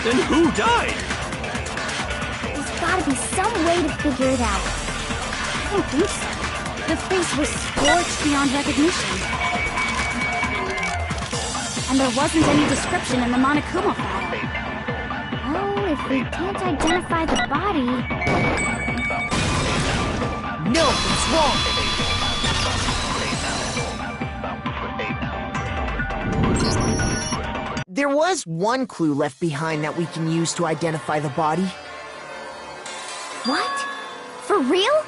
Then who died? There's gotta be some way to figure it out. I don't think so. The face was scorched beyond recognition. And there wasn't any description in the Monokuma file. Oh, if we can't identify the body... No, it's wrong! There was one clue left behind that we can use to identify the body. What? For real?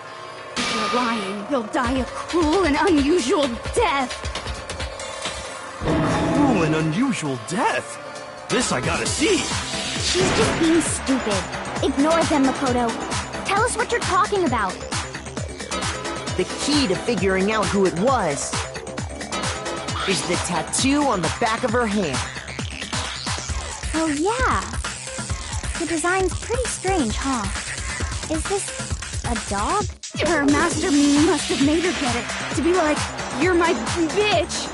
If you're lying, you'll die a cruel and unusual death. Cruel and unusual death? This I gotta see. She's just being stupid. Ignore them, Makoto. Tell us what you're talking about. The key to figuring out who it was is the tattoo on the back of her hand. Oh, yeah. The design's pretty strange, huh? Is this a dog? Her master meaning must have made her get it. To be like, you're my bitch.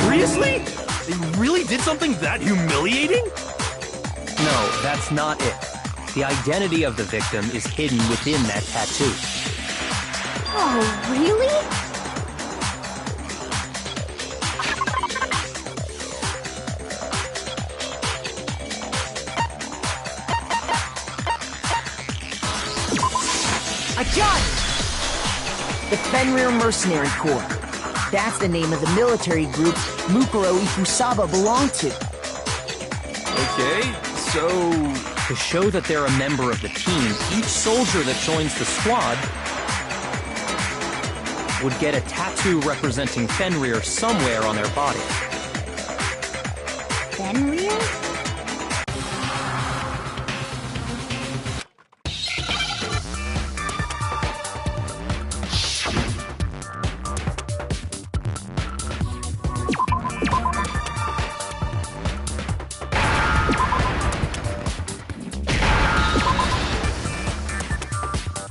Seriously? They really did something that humiliating? No, that's not it. The identity of the victim is hidden within that tattoo. Oh, really? I got it! The Fenrir Mercenary Corps. That's the name of the military group Mukuro Ikusaba belonged to. Okay, so... To show that they're a member of the team, each soldier that joins the squad would get a tattoo representing Fenrir somewhere on their body. Fenrir?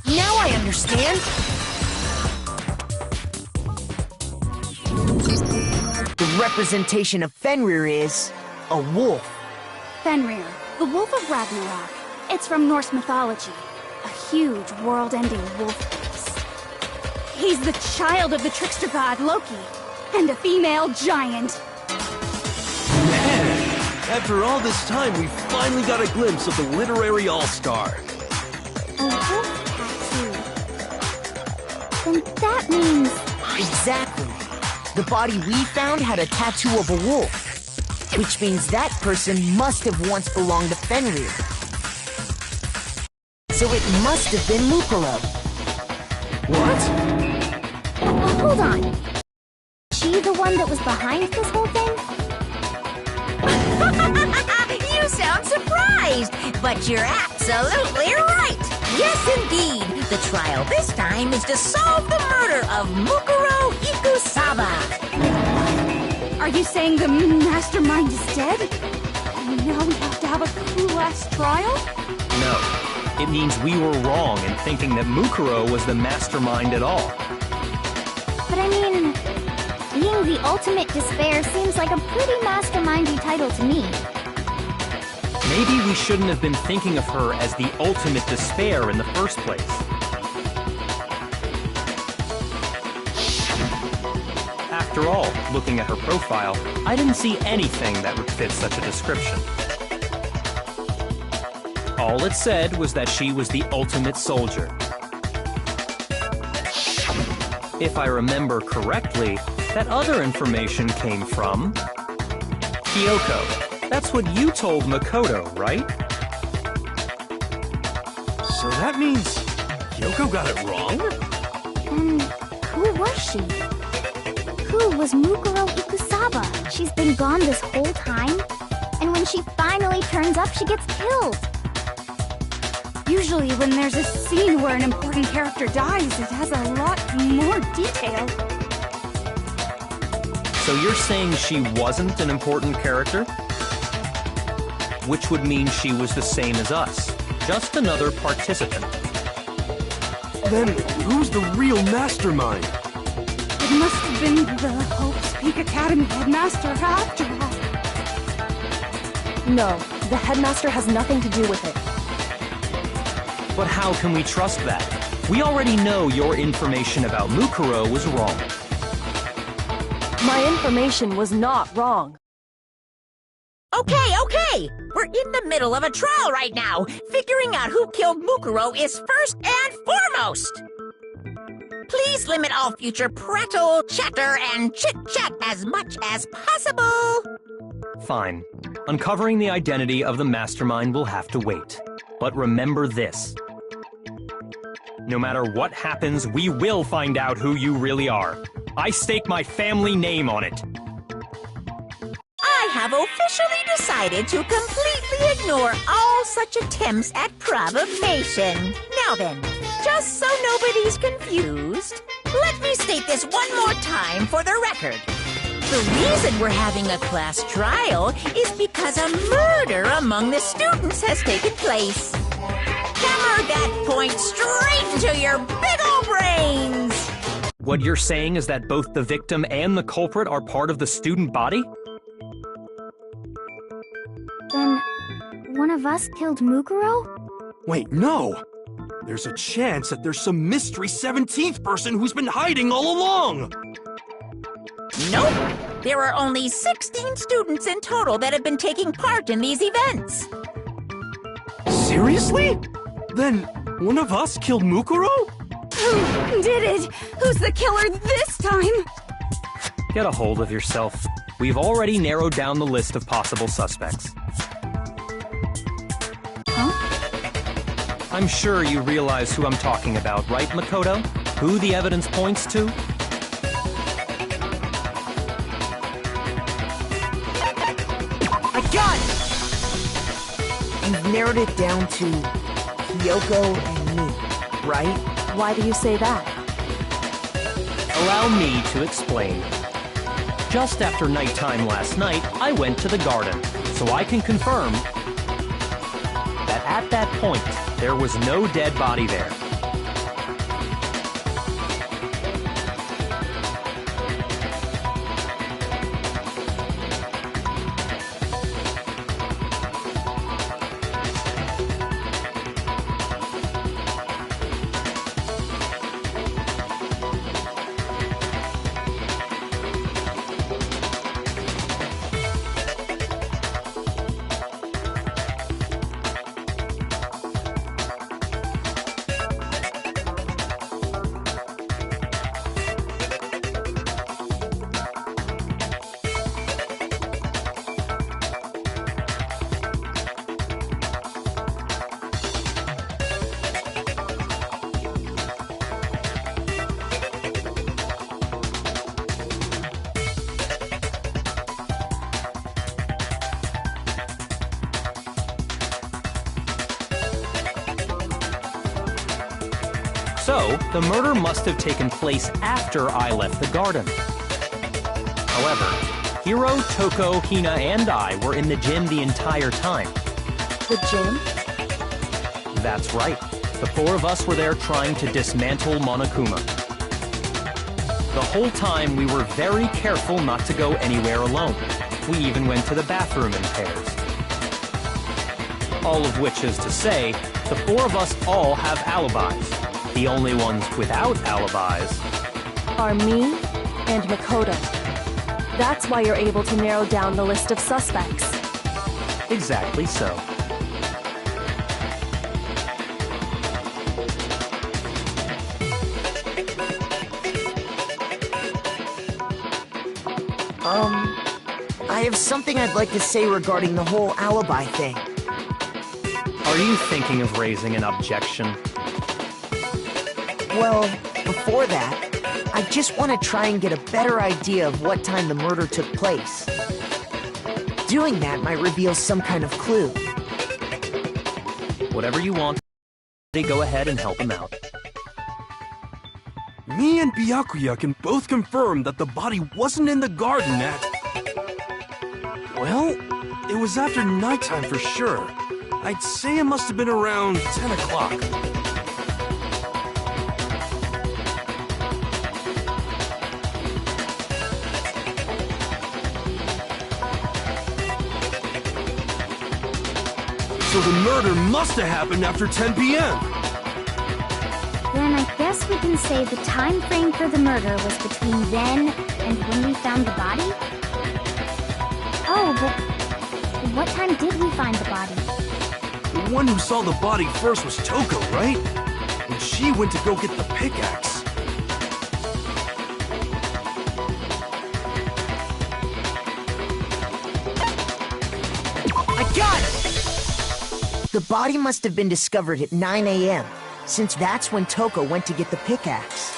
Now I understand! The representation of Fenrir is a wolf. Fenrir, the Wolf of Ragnarok. It's from Norse mythology. A huge, world-ending wolf face. He's the child of the trickster god Loki, and a female giant. Man, after all this time, we finally got a glimpse of the literary all-star. A wolf tattoo. Then that means... Exactly. The body we found had a tattoo of a wolf, which means that person must have once belonged to Fenrir. So it must have been Mukuro. What? Hold on. Is she the one that was behind this whole thing? You sound surprised, but you're absolutely right. Yes, indeed. The trial this time is to solve the murder of Mukuro Ikusaba. Are you saying the mastermind is dead? And now we have to have a cool-ass trial? No. It means we were wrong in thinking that Mukuro was the mastermind at all. But I mean, being the ultimate despair seems like a pretty mastermindy title to me. Maybe we shouldn't have been thinking of her as the ultimate despair in the first place. After all, looking at her profile, I didn't see anything that would fit such a description. All it said was that she was the ultimate soldier. If I remember correctly, that other information came from... Kyoko. That's what you told Makoto, right? So that means Kyoko got it wrong? And who was she? Who was Mukuro Ikusaba? She's been gone this whole time, and when she finally turns up, she gets killed. Usually when there's a scene where an important character dies, it has a lot more detail. So you're saying she wasn't an important character? Which would mean she was the same as us. Just another participant. Then who's the real mastermind? It must have been the Hope's Peak Academy headmaster after all. No, the headmaster has nothing to do with it. But how can we trust that? We already know your information about Mukuro was wrong. My information was not wrong. Okay. We're in the middle of a trial right now. Figuring out who killed Mukuro is first and foremost. Please limit all future prattle, chatter, and chit-chat as much as possible. Fine. Uncovering the identity of the mastermind will have to wait. But remember this. No matter what happens, we will find out who you really are. I stake my family name on it. I have officially decided to completely ignore all such attempts at provocation. Now then, just so nobody's confused, let me state this one more time for the record. The reason we're having a class trial is because a murder among the students has taken place. Hammer that point straight into your big ol' brains! What you're saying is that both the victim and the culprit are part of the student body? Then, one of us killed Mukuro? Wait, no! There's a chance that there's some mystery 17th person who's been hiding all along! Nope! There are only 16 students in total that have been taking part in these events. Seriously? Then, one of us killed Mukuro? Who did it? Who's the killer this time? Get a hold of yourself. We've already narrowed down the list of possible suspects. I'm sure you realize who I'm talking about, right, Makoto? Who the evidence points to? I got it! You've narrowed it down to Kyoko and me, right? Why do you say that? Allow me to explain. Just after nighttime last night, I went to the garden, so I can confirm that at that point, there was no dead body there. So, the murder must have taken place after I left the garden. However, Hiro, Toko, Hina, and I were in the gym the entire time. The gym? That's right. The four of us were there trying to dismantle Monokuma. The whole time we were very careful not to go anywhere alone. We even went to the bathroom in pairs. All of which is to say, the four of us all have alibis. The only ones without alibis Are me and Makoto. That's why you're able to narrow down the list of suspects. Exactly so. I have something I'd like to say regarding the whole alibi thing. Are you thinking of raising an objection? Well, before that, I just want to try and get a better idea of what time the murder took place. Doing that might reveal some kind of clue. Whatever you want, go ahead and help him out. Me and Byakuya can both confirm that the body wasn't in the garden at... Well, it was after nighttime for sure. I'd say it must have been around 10 o'clock. So the murder must have happened after 10 p.m. Then I guess we can say the time frame for the murder was between then and when we found the body? Oh, but what time did we find the body? The one who saw the body first was Toko, right? And she went to go get the pickaxe. I got it! The body must have been discovered at 9 a.m., since that's when Toko went to get the pickaxe.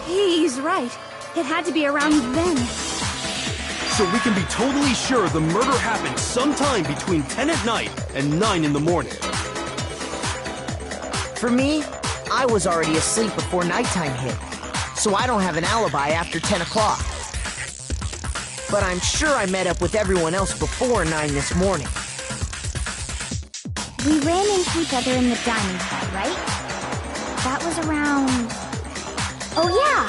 He's right. It had to be around then. So we can be totally sure the murder happened sometime between 10 at night and 9 in the morning. For me, I was already asleep before nighttime hit, so I don't have an alibi after 10 o'clock. But I'm sure I met up with everyone else before 9 this morning. We ran into each other in the dining hall, right? That was around... Oh yeah!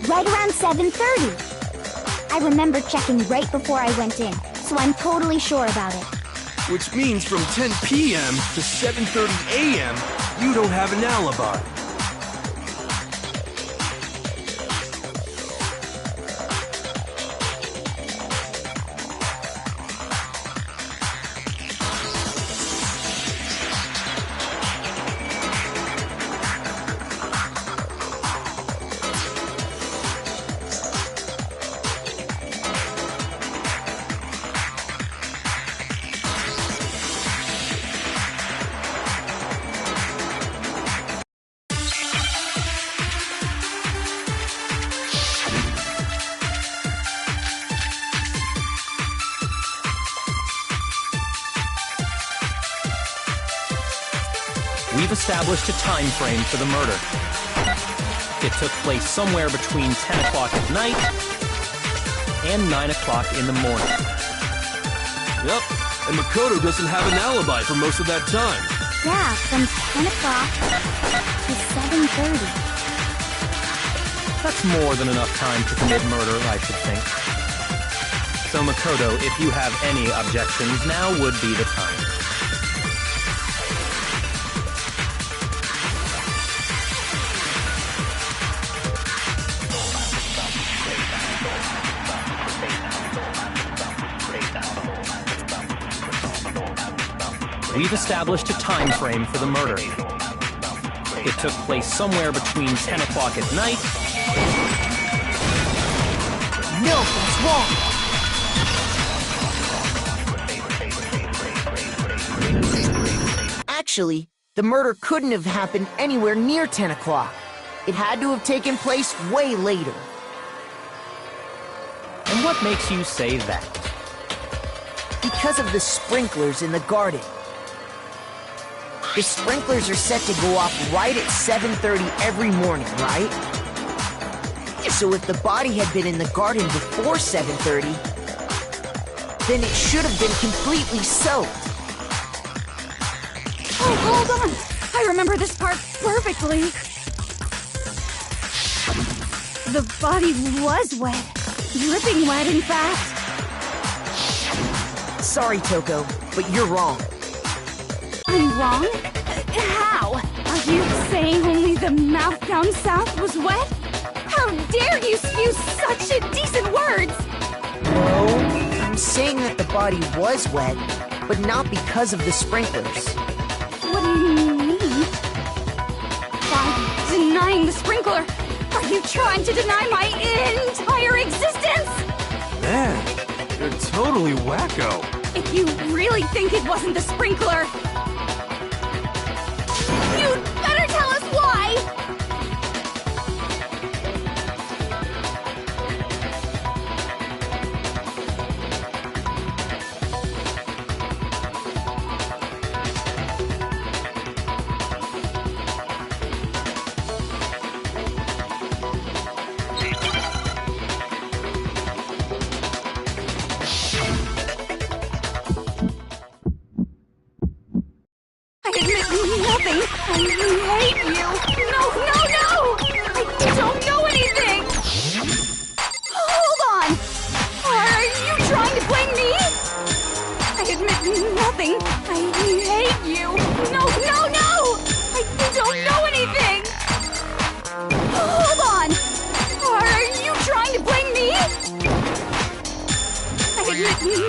Right around 7:30. I remember checking right before I went in, so I'm totally sure about it. Which means from 10 p.m. to 7:30 a.m., you don't have an alibi. We've established a time frame for the murder. It took place somewhere between 10 o'clock at night and 9 o'clock in the morning. Yep, and Makoto doesn't have an alibi for most of that time. Yeah, from 10 o'clock to 7:30. That's more than enough time to commit murder, I should think. So Makoto, if you have any objections, now would be the time. We've established a time frame for the murder. It took place somewhere between 10 o'clock at night... No, that's wrong! Actually, the murder couldn't have happened anywhere near 10 o'clock. It had to have taken place way later. And what makes you say that? Because of the sprinklers in the garden. The sprinklers are set to go off right at 7:30 every morning, right? So if the body had been in the garden before 7:30, then it should have been completely soaked. Oh, hold on! I remember this part perfectly. The body was wet. Dripping wet, in fact. Sorry, Toko, but you're wrong. I'm wrong? How? Are you saying only the mouth down south was wet? How dare you spew such indecent words! No, I'm saying that the body was wet, but not because of the sprinklers. What do you mean? By denying the sprinkler, are you trying to deny my entire existence? Man, you're totally wacko. If you really think it wasn't the sprinkler, you'd better tell us why!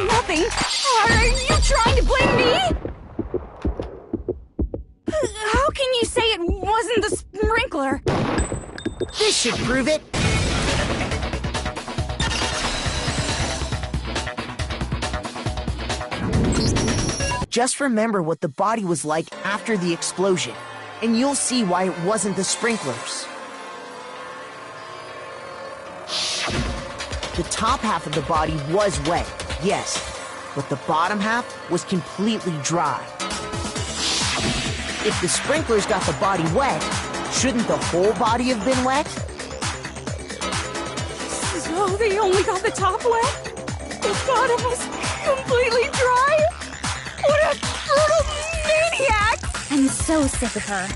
Nothing. Are you trying to blame me? How can you say it wasn't the sprinkler? This should prove it. Just remember what the body was like after the explosion, and you'll see why it wasn't the sprinklers. The top half of the body was wet, yes, but the bottom half was completely dry. If the sprinklers got the body wet, shouldn't the whole body have been wet? So they only got the top wet? The bottom was completely dry? What a brutal maniac! I'm so sick of her.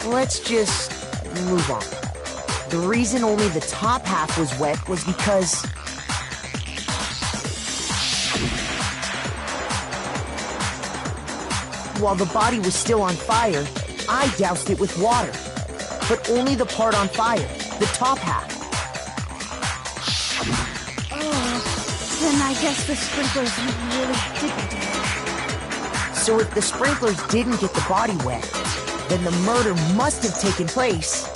Let's just move on. The reason only the top half was wet was because while the body was still on fire, I doused it with water. But only the part on fire, the top half. Then I guess the sprinklers really didn't do it. So if the sprinklers didn't get the body wet, then the murder must have taken place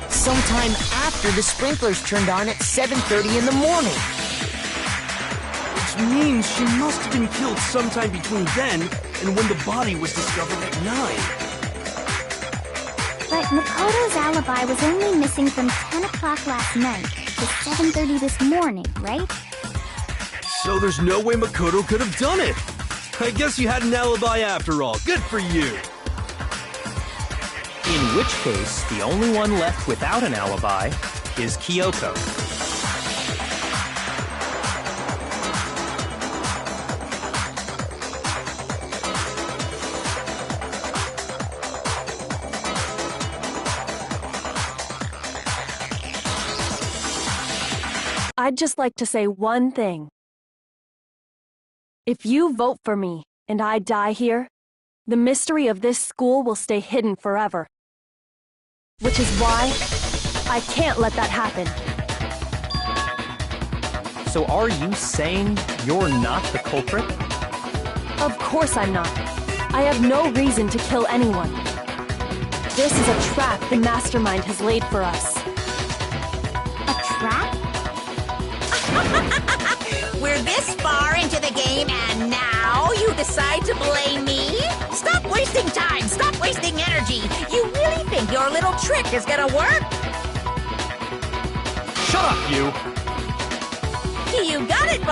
sometime after the sprinklers turned on at 7:30 in the morning. Which means she must have been killed sometime between then and when the body was discovered at 9. But Makoto's alibi was only missing from 10 o'clock last night to 7:30 this morning, right? So there's no way Makoto could have done it. I guess you had an alibi after all. Good for you. In which case, the only one left without an alibi is Kyoko. I'd just like to say one thing. If you vote for me and I die here, the mystery of this school will stay hidden forever. Which is why I can't let that happen. So are you saying you're not the culprit? Of course I'm not. I have no reason to kill anyone. This is a trap the mastermind has laid for us. A trap? We're this far into the game and now you decide to blame me? Stop wasting time! Stop wasting energy! You really think your little trick is gonna work? Shut up, you! You got it,